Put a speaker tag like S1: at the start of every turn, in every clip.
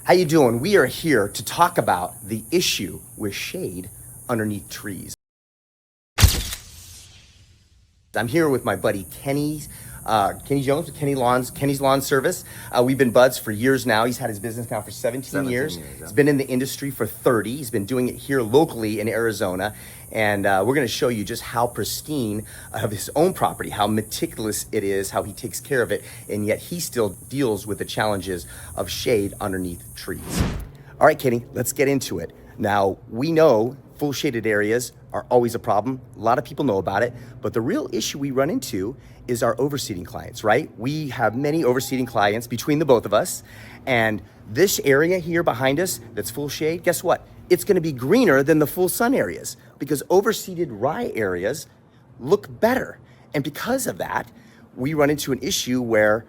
S1: How you doing? We are here to talk about the issue with shade underneath trees. I'm here with my buddy Kenny Jones with Kenny's Lawn Service. We've been buds for years now. He's had his business now for 17 years.
S2: Yeah.
S1: He's been in the industry for 30. He's been doing it here locally in Arizona. And we're going to show you just how pristine of his own property, how meticulous it is, how he takes care of it, and yet he still deals with the challenges of shade underneath trees. All right, Kenny, let's get into it. Now, we know full shaded areas are always a problem. A lot of people know about it, but the real issue we run into is our overseeding clients, right? We have many overseeding clients between the both of us, and this area here behind us that's full shade, guess what? It's gonna be greener than the full sun areas because overseeded rye areas look better. And because of that, we run into an issue where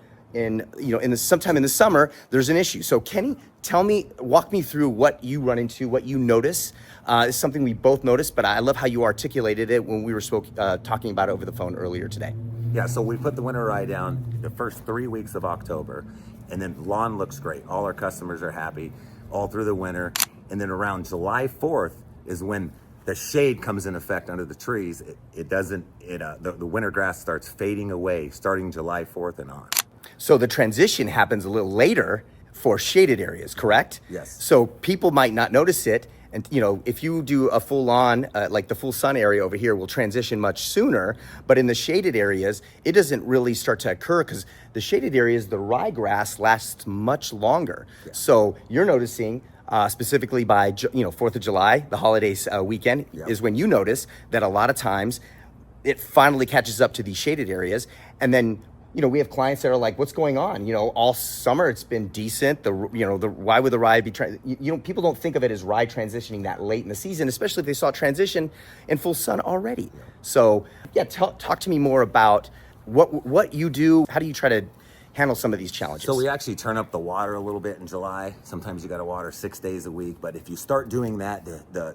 S1: sometime in the summer, there's an issue. So Kenny, walk me through what you run into, what you notice. It's something we both noticed, but I love how you articulated it when we were talking about it over the phone earlier today.
S2: Yeah, so we put the winter rye down the first 3 weeks of October, and then lawn looks great. All our customers are happy all through the winter. And then around July 4th is when the shade comes in effect under the trees. The winter grass starts fading away starting July 4th and on.
S1: So the transition happens a little later for shaded areas, correct?
S2: Yes.
S1: So people might not notice it. And if you do a full lawn, like the full sun area over here will transition much sooner, but in the shaded areas, it doesn't really start to occur because the shaded areas, the ryegrass lasts much longer. Yeah. So you're noticing specifically by 4th of July, the holidays weekend, yep, is when you notice that a lot of times it finally catches up to these shaded areas. And then we have clients that are like, what's going on? All summer it's been decent. Why would the rye be people don't think of it as rye transitioning that late in the season, especially if they saw transition in full sun already. Yeah. So yeah, talk to me more about what you do. How do you try to handle some of these challenges?
S2: So we actually turn up the water a little bit in July. Sometimes you got to water 6 days a week, but if you start doing that,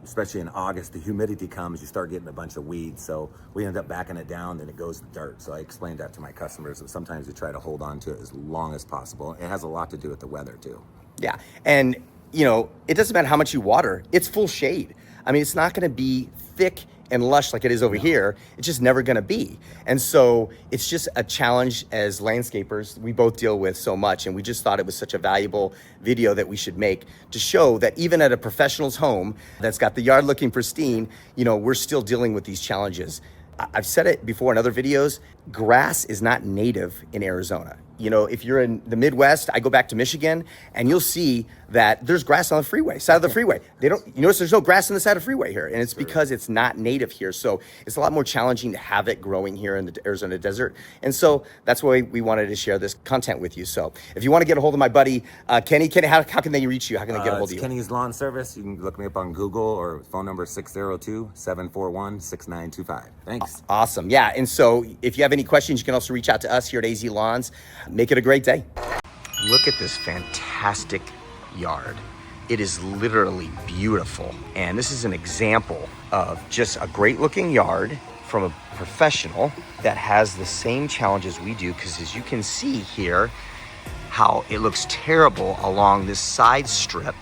S2: especially in August, the humidity comes, you start getting a bunch of weeds. So we end up backing it down, then it goes to dirt. So I explained that to my customers that sometimes we try to hold on to it as long as possible. It has a lot to do with the weather too.
S1: Yeah, and it doesn't matter how much you water, it's full shade. I mean, it's not going to be thick and lush like it is over here. It's just never gonna be. And so it's just a challenge as landscapers we both deal with so much, and we just thought it was such a valuable video that we should make to show that even at a professional's home that's got the yard looking pristine, we're still dealing with these challenges. I've said it before in other videos, grass is not native in Arizona. If you're in the Midwest, I go back to Michigan, and you'll see that there's grass on the side of the freeway. You notice there's no grass on the side of the freeway here, and it's because it's not native here. So it's a lot more challenging to have it growing here in the Arizona desert. And so that's why we wanted to share this content with you. So if you want to get a hold of my buddy, Kenny, how can they reach you? How can they get a hold of you?
S2: Kenny's Lawn Service. You can look me up on Google, or phone number 602-741-6925. Thanks.
S1: Awesome. Yeah. And so if you have any questions, you can also reach out to us here at AZ Lawns. Make it a great day. Look at this fantastic yard. It is literally beautiful. And this is an example of just a great looking yard from a professional that has the same challenges we do, because as you can see here, how it looks terrible along this side strip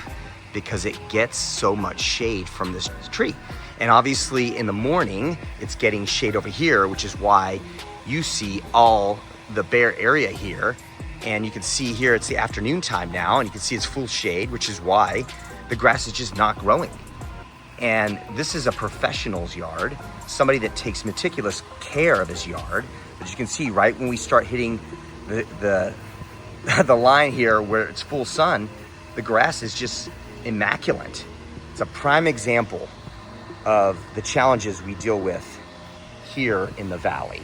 S1: because it gets so much shade from this tree. And obviously in the morning, it's getting shade over here, which is why you see all the bare area here. And you can see here, it's the afternoon time now, and you can see it's full shade, which is why the grass is just not growing. And this is a professional's yard, somebody that takes meticulous care of his yard. As you can see, right when we start hitting the line here where it's full sun, the grass is just immaculate. It's a prime example of the challenges we deal with here in the valley.